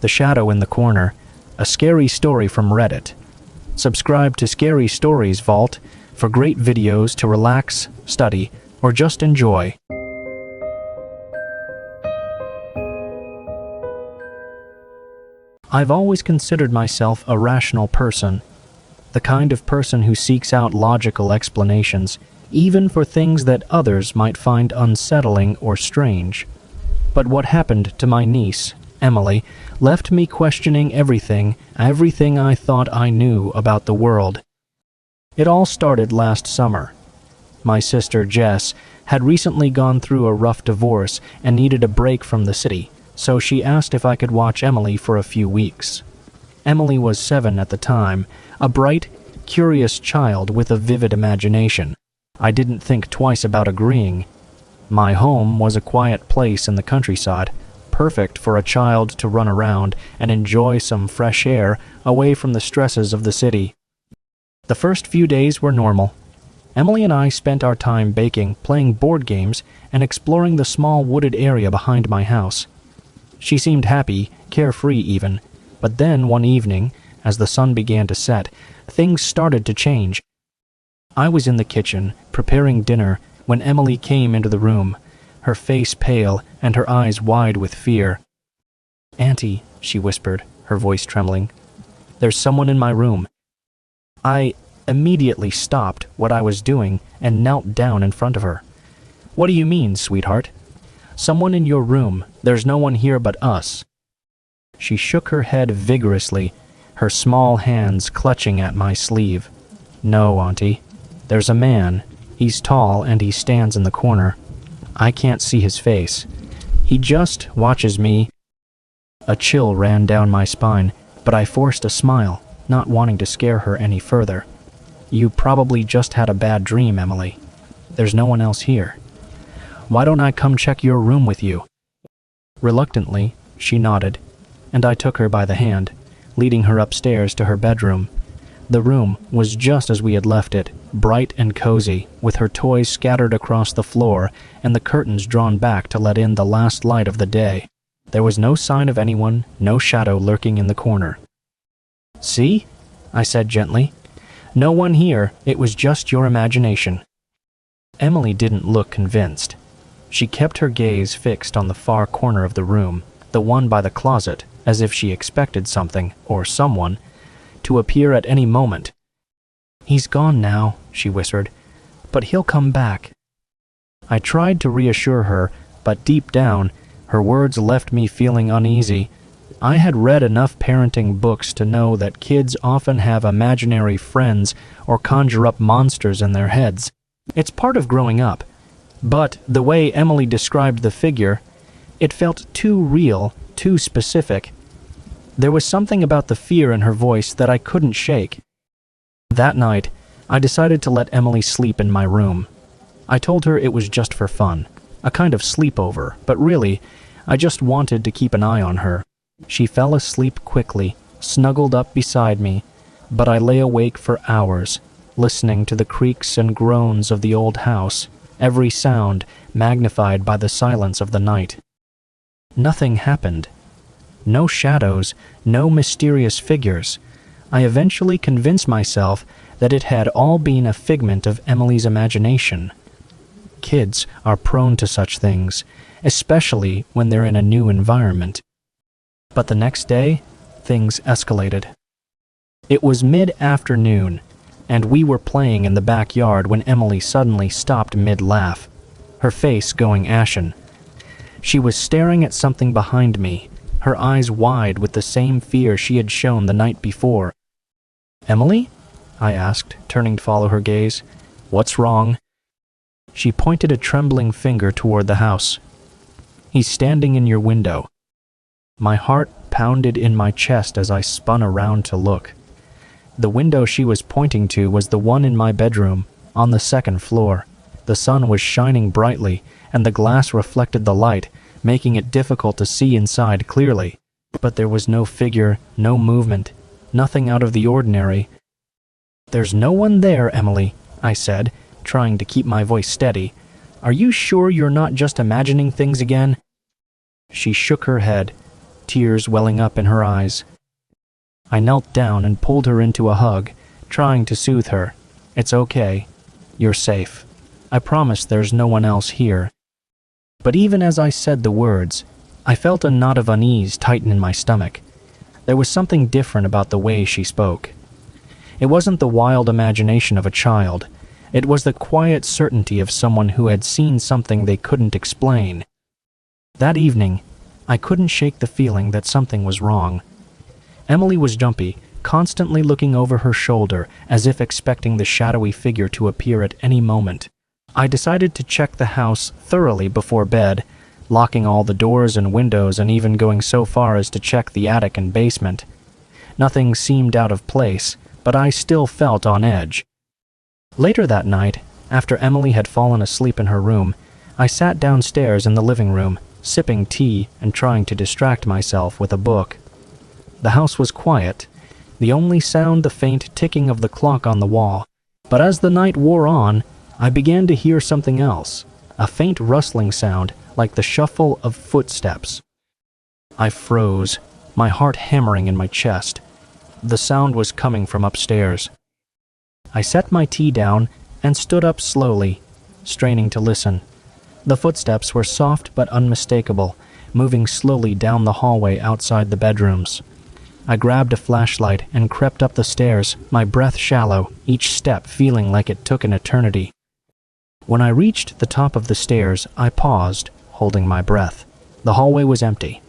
The Shadow in the Corner, a scary story from Reddit. Subscribe to Scary Stories Vault for great videos to relax, study, or just enjoy. I've always considered myself a rational person, the kind of person who seeks out logical explanations, even for things that others might find unsettling or strange. But what happened to my niece, Emily, left me questioning everything I thought I knew about the world. It all started last summer. My sister Jess had recently gone through a rough divorce and needed a break from the city, so she asked if I could watch Emily for a few weeks. Emily was 7 at the time, a bright, curious child with a vivid imagination. I didn't think twice about agreeing. My home was a quiet place in the countryside, perfect for a child to run around and enjoy some fresh air away from the stresses of the city. The first few days were normal. Emily and I spent our time baking, playing board games, and exploring the small wooded area behind my house. She seemed happy, carefree even, but then one evening, as the sun began to set, things started to change. I was in the kitchen, preparing dinner, when Emily came into the room, her face pale and her eyes wide with fear. "Auntie," she whispered, her voice trembling, "there's someone in my room." I immediately stopped what I was doing and knelt down in front of her. "What do you mean, sweetheart?" "Someone in your room. There's no one here but us." She shook her head vigorously, her small hands clutching at my sleeve. "No, Auntie. There's a man. He's tall and he stands in the corner. I can't see his face. He just watches me." A chill ran down my spine, but I forced a smile, not wanting to scare her any further. "You probably just had a bad dream, Emily. There's no one else here. Why don't I come check your room with you?" Reluctantly, she nodded, and I took her by the hand, leading her upstairs to her bedroom. The room was just as we had left it, bright and cozy, with her toys scattered across the floor and the curtains drawn back to let in the last light of the day. There was no sign of anyone, no shadow lurking in the corner. "See?" I said gently. "No one here. It was just your imagination." Emily didn't look convinced. She kept her gaze fixed on the far corner of the room, the one by the closet, as if she expected something, or someone, to appear at any moment. "He's gone now," she whispered, "but he'll come back." I tried to reassure her, but deep down, her words left me feeling uneasy. I had read enough parenting books to know that kids often have imaginary friends or conjure up monsters in their heads. It's part of growing up. But the way Emily described the figure, it felt too real, too specific. There was something about the fear in her voice that I couldn't shake. That night, I decided to let Emily sleep in my room. I told her it was just for fun, a kind of sleepover, but really, I just wanted to keep an eye on her. She fell asleep quickly, snuggled up beside me, but I lay awake for hours, listening to the creaks and groans of the old house, every sound magnified by the silence of the night. Nothing happened. No shadows, no mysterious figures. I eventually convinced myself that it had all been a figment of Emily's imagination. Kids are prone to such things, especially when they're in a new environment. But the next day, things escalated. It was mid-afternoon, and we were playing in the backyard when Emily suddenly stopped mid-laugh, her face going ashen. She was staring at something behind me, her eyes wide with the same fear she had shown the night before. "Emily?" I asked, turning to follow her gaze. "What's wrong?" She pointed a trembling finger toward the house. "He's standing in your window." My heart pounded in my chest as I spun around to look. The window she was pointing to was the one in my bedroom, on the second floor. The sun was shining brightly, and the glass reflected the light, making it difficult to see inside clearly. But there was no figure, no movement, nothing out of the ordinary. "There's no one there, Emily," I said, trying to keep my voice steady. "Are you sure you're not just imagining things again?" She shook her head. tears welling up in her eyes. I knelt down and pulled her into a hug, trying to soothe her. "It's okay. You're safe. I promise there's no one else here." But even as I said the words, I felt a knot of unease tighten in my stomach. There was something different about the way she spoke. It wasn't the wild imagination of a child. It was the quiet certainty of someone who had seen something they couldn't explain. That evening, I couldn't shake the feeling that something was wrong. Emily was jumpy, constantly looking over her shoulder as if expecting the shadowy figure to appear at any moment. I decided to check the house thoroughly before bed, locking all the doors and windows and even going so far as to check the attic and basement. Nothing seemed out of place, but I still felt on edge. Later that night, after Emily had fallen asleep in her room, I sat downstairs in the living room, sipping tea and trying to distract myself with a book. The house was quiet, the only sound the faint ticking of the clock on the wall. But as the night wore on, I began to hear something else, a faint rustling sound like the shuffle of footsteps. I froze, my heart hammering in my chest. The sound was coming from upstairs. I set my tea down and stood up slowly, straining to listen. The footsteps were soft but unmistakable, moving slowly down the hallway outside the bedrooms. I grabbed a flashlight and crept up the stairs, my breath shallow, each step feeling like it took an eternity. When I reached the top of the stairs, I paused, holding my breath. The hallway was empty.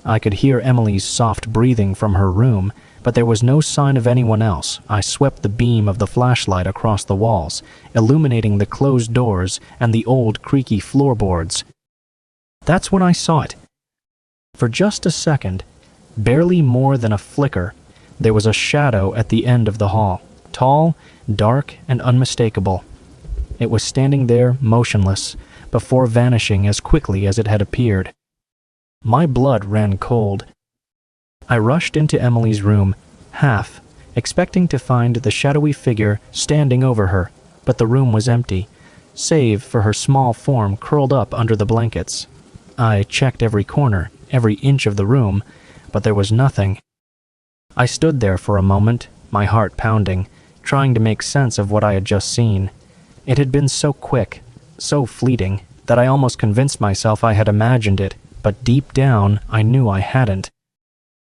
I could hear Emily's soft breathing from her room, but there was no sign of anyone else. I swept the beam of the flashlight across the walls, illuminating the closed doors and the old creaky floorboards. That's when I saw it. For just a second, barely more than a flicker, there was a shadow at the end of the hall, tall, dark, and unmistakable. It was standing there, motionless, before vanishing as quickly as it had appeared. My blood ran cold. I rushed into Emily's room, half expecting to find the shadowy figure standing over her, but the room was empty, save for her small form curled up under the blankets. I checked every corner, every inch of the room, but there was nothing. I stood there for a moment, my heart pounding, trying to make sense of what I had just seen. It had been so quick, so fleeting, that I almost convinced myself I had imagined it, but deep down I knew I hadn't.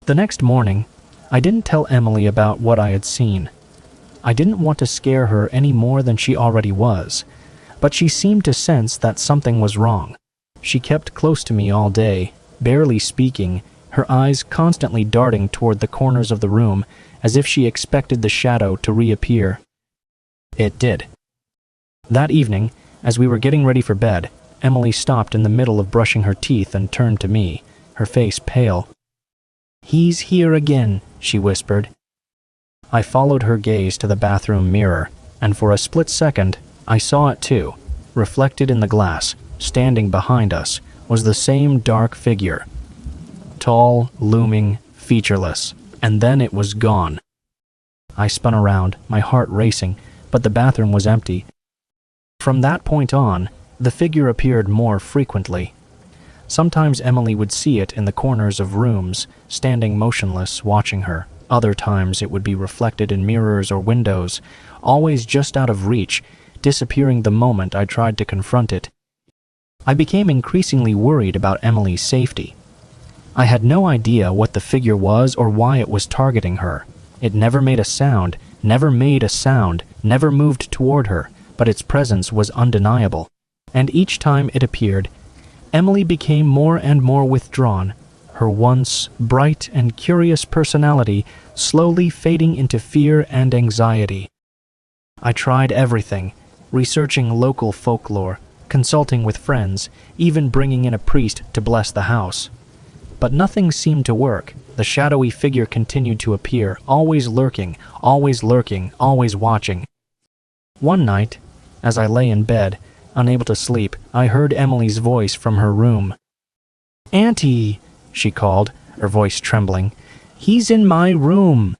The next morning, I didn't tell Emily about what I had seen. I didn't want to scare her any more than she already was, but she seemed to sense that something was wrong. She kept close to me all day, barely speaking, her eyes constantly darting toward the corners of the room, as if she expected the shadow to reappear. It did. That evening, as we were getting ready for bed, Emily stopped in the middle of brushing her teeth and turned to me, her face pale. "He's here again," she whispered. I followed her gaze to the bathroom mirror, and for a split second, I saw it too. Reflected in the glass, standing behind us, was the same dark figure. Tall, looming, featureless, and then it was gone. I spun around, my heart racing, but the bathroom was empty. From that point on, the figure appeared more frequently. Sometimes Emily would see it in the corners of rooms, standing motionless, watching her. Other times it would be reflected in mirrors or windows, always just out of reach, disappearing the moment I tried to confront it. I became increasingly worried about Emily's safety. I had no idea what the figure was or why it was targeting her. It never made a sound, never moved toward her, but its presence was undeniable. And each time it appeared, Emily became more and more withdrawn, her once bright and curious personality slowly fading into fear and anxiety. I tried everything, researching local folklore, consulting with friends, even bringing in a priest to bless the house. But nothing seemed to work. The shadowy figure continued to appear, always lurking, always watching. One night, as I lay in bed, unable to sleep, I heard Emily's voice from her room. "Auntie," she called, her voice trembling. "He's in my room."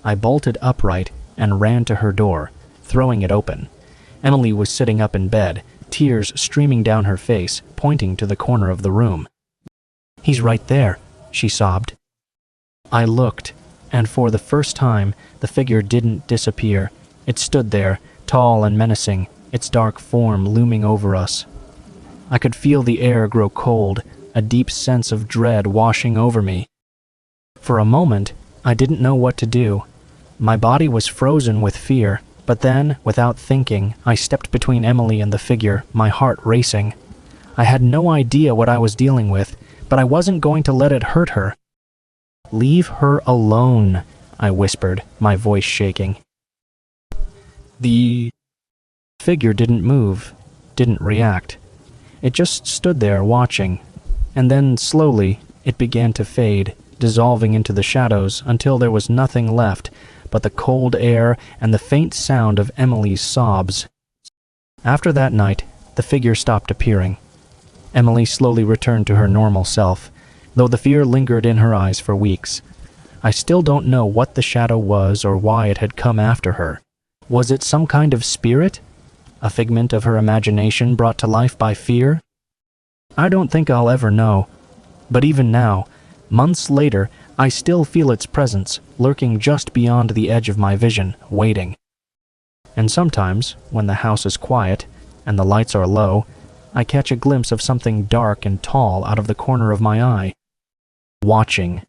I bolted upright and ran to her door, throwing it open. Emily was sitting up in bed, tears streaming down her face, pointing to the corner of the room. "He's right there," she sobbed. I looked, and for the first time, the figure didn't disappear. It stood there, tall and menacing, its dark form looming over us. I could feel the air grow cold, a deep sense of dread washing over me. For a moment, I didn't know what to do. My body was frozen with fear, but then, without thinking, I stepped between Emily and the figure, my heart racing. I had no idea what I was dealing with, but I wasn't going to let it hurt her. "Leave her alone," I whispered, my voice shaking. The figure didn't move, didn't react. It just stood there watching, and then slowly it began to fade, dissolving into the shadows until there was nothing left but the cold air and the faint sound of Emily's sobs. After that night, the figure stopped appearing. Emily slowly returned to her normal self, though the fear lingered in her eyes for weeks. I still don't know what the shadow was or why it had come after her. Was it some kind of spirit? A figment of her imagination brought to life by fear? I don't think I'll ever know. But even now, months later, I still feel its presence, lurking just beyond the edge of my vision, waiting. And sometimes, when the house is quiet and the lights are low, I catch a glimpse of something dark and tall out of the corner of my eye, watching.